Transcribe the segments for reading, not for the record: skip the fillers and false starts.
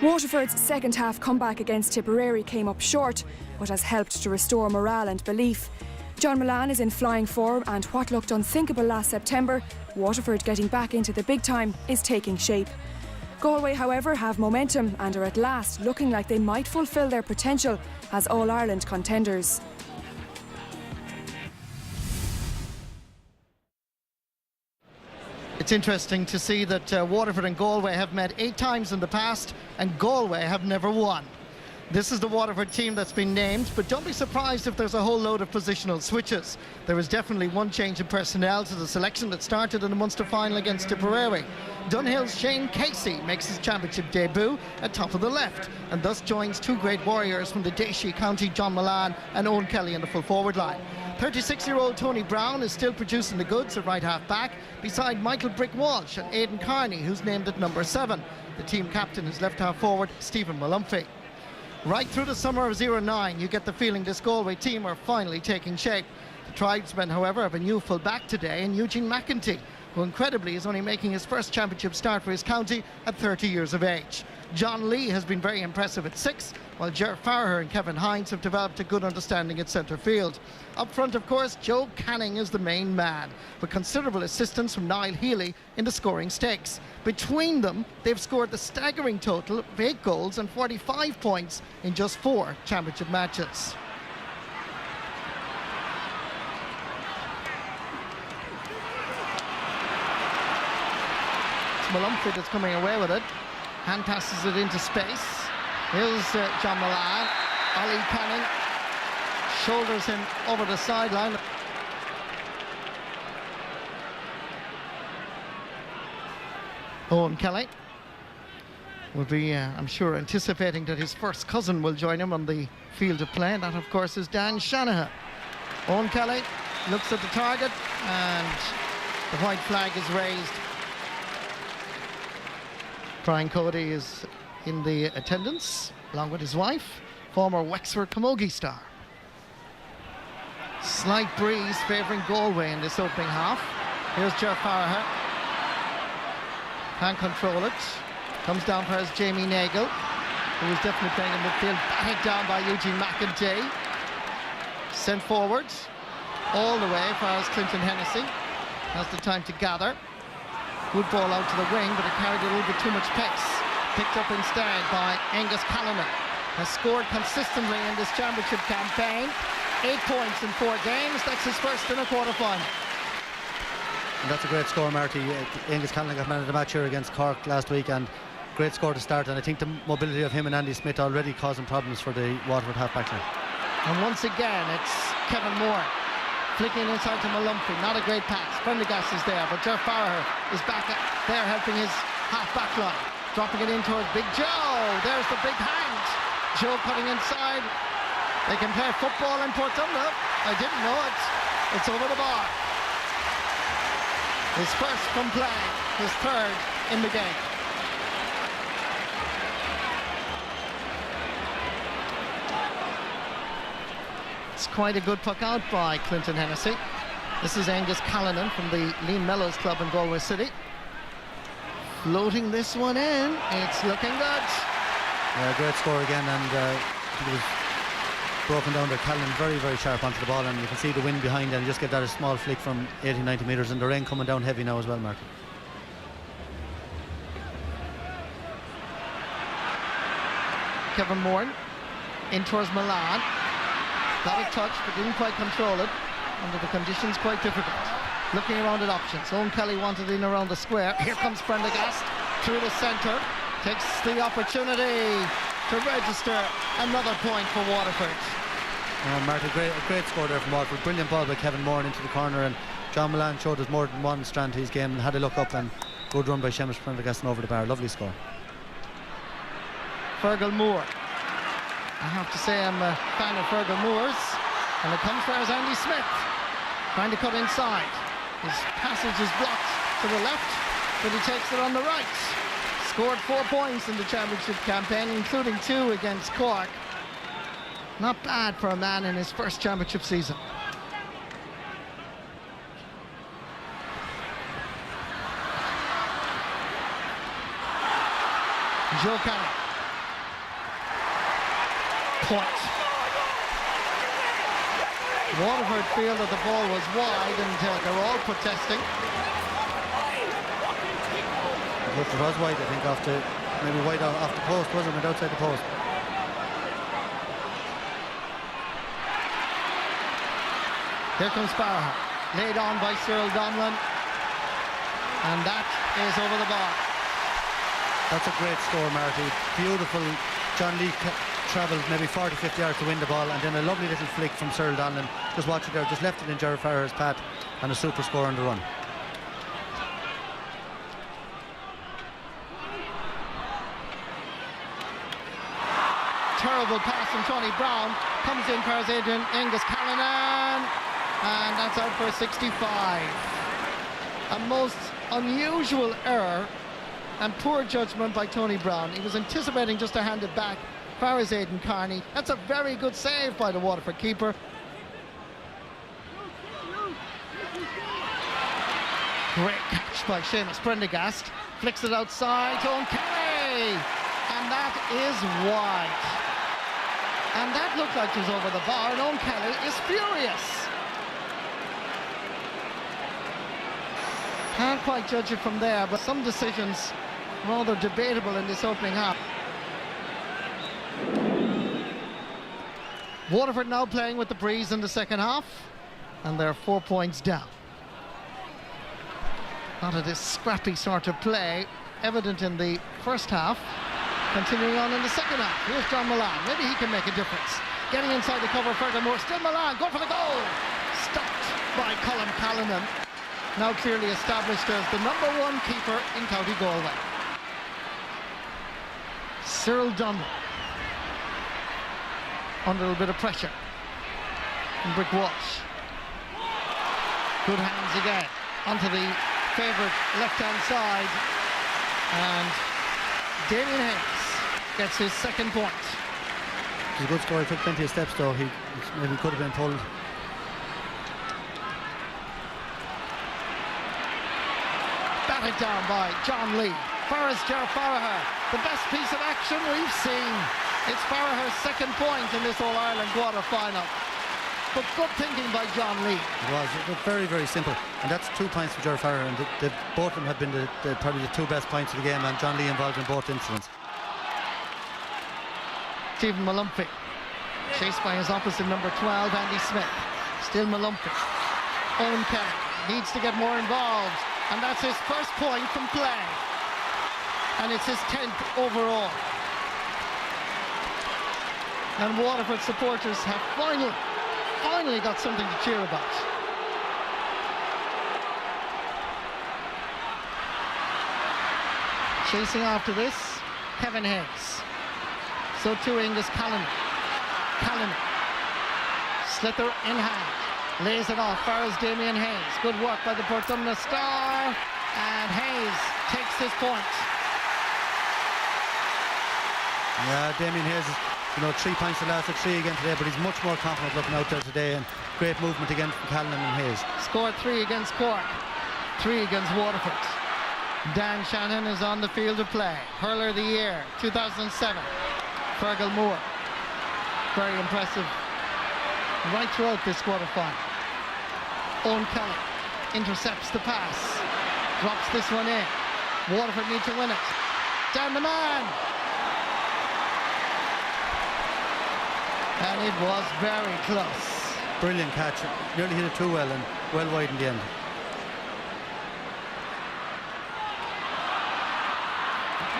Waterford's second half comeback against Tipperary came up short, but has helped to restore morale and belief. John Mullane is in flying form, and what looked unthinkable last September, Waterford getting back into the big time, is taking shape. Galway, however, have momentum and are at last looking like they might fulfil their potential as All-Ireland contenders. It's interesting to see that Waterford and Galway have met 8 times in the past, and Galway have never won. This is the Waterford team that's been named, but don't be surprised if there's a whole load of positional switches. There is definitely one change in personnel to the selection that started in the Munster final against Tipperary. Dunhill's Shane Casey makes his championship debut at top of the left, and thus joins 2 great warriors from the Déisi County, John Mullane and Owen Kelly in the full forward line. 36-year-old Tony Brown is still producing the goods at right half back, beside Michael Brick Walsh and Aidan Carney, who's named at number 7. The team captain is left half forward Stephen Malumphey. Right through the summer of 09, you get the feeling this Galway team are finally taking shape. The tribesmen, however, have a new full back today in Eugene McEntee, who incredibly is only making his first championship start for his county at 30 years of age. John Lee has been very impressive at 6, while Ger Farrer and Kevin Hines have developed a good understanding at centre field. Up front, of course, Joe Canning is the main man, with considerable assistance from Niall Healy in the scoring stakes. Between them, they've scored the staggering total of 8 goals and 45 points in just 4 championship matches. Malumphey that's coming away with it. Hand passes it into space. Here's John Mullane. Ollie Canning shoulders him over the sideline. Owen Kelly will be, I'm sure, anticipating that his first cousin will join him on the field of play. And that, of course, is Dan Shanahan. Owen Kelly looks at the target, and the white flag is raised. Brian Cody is in the attendance, along with his wife, former Wexford Camogie star. Slight breeze favouring Galway in this opening half. Here's Ger Farrer. Can't control it. Comes down for his Jamie Nagle, who is definitely playing in midfield. Batted down by Eugene McEntee. Sent forward all the way for his Clinton Hennessy. Has the time to gather. Good ball out to the wing, but it carried a little bit too much pace. Picked up instead by Angus Callanan. Has scored consistently in this championship campaign. 8 points in 4 games. That's his first in a quarter-final. And that's a great score, Marty. Angus Callanan got man of the match here against Cork last week, and great score to start. And I think the mobility of him and Andy Smith already causing problems for the Waterford half-back line. And once again, it's Kevin Moore flicking inside to Malumphey. Not a great pass. Prendergast is there, but Ger Farrer is back there helping his half-back line. Dropping it in towards Big Joe. There's the big hand. Joe cutting inside. They can play football in Portumna. I didn't know it. It's over the bar. His first from play, his 3rd in the game. It's quite a good puck out by Clinton Hennessy. This is Angus Callanan from the Lean Mellows Club in Galway City. Floating this one in. It's looking good. Yeah, great score again, and I think it was broken down there. Callanan very, very sharp onto the ball, and you can see the wind behind, and you just get that a small flick from 80-90 metres, and the rain coming down heavy now as well, Martin. Kevin Moore in towards Mullane. Got a touch, but didn't quite control it. Under the conditions, quite difficult. Looking around at options. Owen Kelly wanted in around the square. Here comes Prendergast through the centre. Takes the opportunity to register another point for Waterford. Martin, great score there from Waterford. Brilliant ball by Kevin Moore into the corner, and John Mullane showed us more than one strand to his game and had a look up, and good run by Seamus Prendergast over the bar. Lovely score. Fergal Moore. I have to say I'm a fan of Fergal Moore's, and it comes for Andy Smith trying to cut inside. His passage is blocked to the left, but he takes it on the right. Scored 4 points in the championship campaign, including 2 against Cork. Not bad for a man in his first championship season. Joe Canning point. Waterford feel that the ball was wide and they're all protesting. It was wide, I think, maybe wide off the post, wasn't it? Outside the post. Here comes Farragher, laid on by Cyril Donlan, and that is over the bar. That's a great score, Marty. Beautiful. John Lee travelled maybe 40-50 yards to win the ball, and then a lovely little flick from Cyril Donlan. Just watch it there, just left it in Gerard Farragher's path, and a super score on the run. Terrible pass from Tony Brown. Comes in for Adrian Angus Callanan, and that's out for a 65. A most unusual error and poor judgment by Tony Brown. He was anticipating just to hand it back for Aidan Carney. That's a very good save by the Waterford keeper. Great catch by Seamus Prendergast. Flicks it outside to Owen Kelly, and that is wide. And that looked like it was over the bar, and Owen Kelly is furious. Can't quite judge it from there, but some decisions rather debatable in this opening half. Waterford now playing with the breeze in the second half, and they're 4 points down. Not of this scrappy sort of play evident in the first half, continuing on in the second half. Here's John Milan, maybe he can make a difference. Getting inside the cover furthermore, still Milan, going for the goal! Stopped by Colm Callanan, now clearly established as the #1 keeper in County Galway. Cyril Donlan under a little bit of pressure. And Brick Walsh. Good hands again onto the favourite left-hand side, and Damien Hayes gets his second point. It was a good score. He took plenty of steps though. He maybe could have been pulled. Batted down by John Lee. Gerard Farragher, the best piece of action we've seen. It's Farragher's second point in this All-Ireland quarter-final. But good thinking by John Lee. It was very, very simple. And that's 2 points for Gerard Farragher, and both of them have been probably the 2 best points of the game, and John Lee involved in both incidents. Stephen Malumphey, chased by his opposite number 12, Andy Smith. Still Malumphey. Owen Kelly needs to get more involved, and that's his first point from play. And it's his 10th overall. And Waterford supporters have finally got something to cheer about. Chasing after this, Kevin Hayes. So too Angus Callanan. Slither in hand. Lays it off. Farrell's Damien Hayes. Good work by the Portumna star. And Hayes takes his point. Yeah, Damien Hayes, 3 points the last at 3 again today, but he's much more confident looking out there today, and great movement again from Callanan and Hayes. Scored 3 against Cork, 3 against Waterford. Dan Shanahan is on the field of play. Hurler of the Year, 2007. Fergal Moore. Very impressive right throughout this quarter-final. Owen Kelly intercepts the pass. Drops this one in. Waterford need to win it. Down the man. And it was very close. Brilliant catch. Nearly hit it too well, and well wide in the end.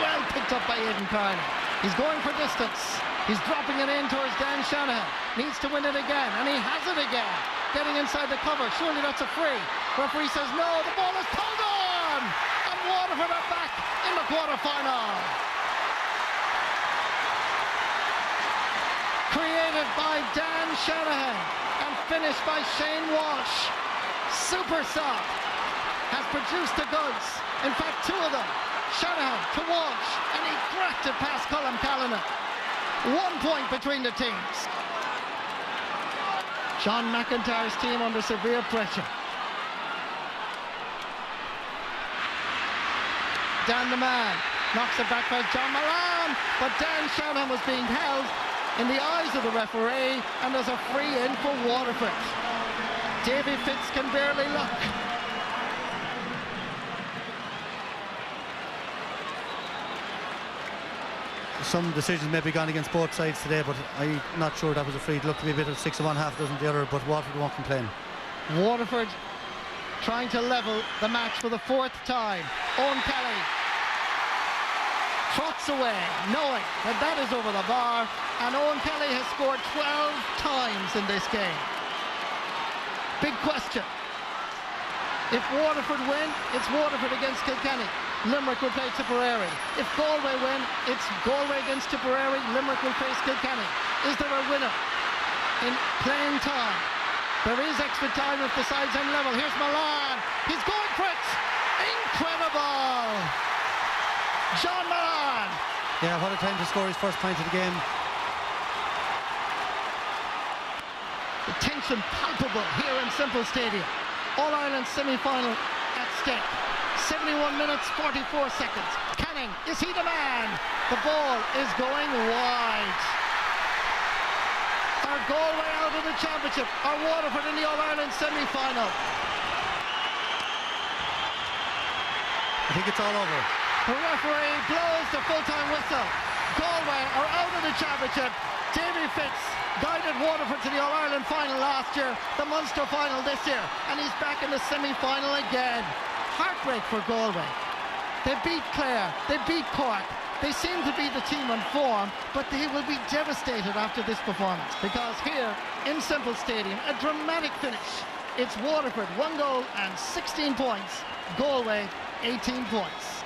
Well picked up by Aidan Carney. He's going for distance. He's dropping it in towards Dan Shanahan. Needs to win it again, and he has it again. Getting inside the cover. Surely that's a free. Referee says no. The ball is pulled on, and Waterford are back in the quarter-final. Created by Dan Shanahan and finished by Shane Walsh. Super Sub has produced the goods. In fact, 2 of them. Shanahan to Walsh, and he cracked it past Colm Callanan. 1 point between the teams. John McIntyre's team under severe pressure. Dan the man knocks it back by John Milan, but Dan Shanahan was being held in the eyes of the referee, and there's a free in for Waterford. Davy Fitz can barely look. Some decisions may be gone against both sides today, but I'm not sure that was a free. It looked to be a bit of 6 of one, half dozen the other, but Waterford won't complain. Waterford trying to level the match for the 4th time. Owen Kelly trots away, knowing that that is over the bar, and Owen Kelly has scored 12 times in this game. Big question. If Waterford win, it's Waterford against Kilkenny. Limerick will play Tipperary. If Galway win, it's Galway against Tipperary. Limerick will face Kilkenny. Is there a winner in playing time? There is extra time if the sides end level. Here's Milan. He's going for it. Incredible. John Milan. Yeah, what a time to score his first point of the game. The tension palpable here in Semple Stadium. All-Ireland semi-final at stake. 71 minutes, 44 seconds. Canning, is he the man? The ball is going wide. Are Galway out of the championship? Are Waterford in the All-Ireland semi-final? I think it's all over. The referee blows the full-time whistle. Galway are out of the championship. Davy Fitz guided Waterford to the All-Ireland final last year, the Munster final this year, and he's back in the semi-final again. Heartbreak for Galway. They beat Clare, they beat Cork. They seem to be the team on form, but they will be devastated after this performance, because here in Semple Stadium, a dramatic finish. It's Waterford 1 goal and 16 points. Galway 18 points.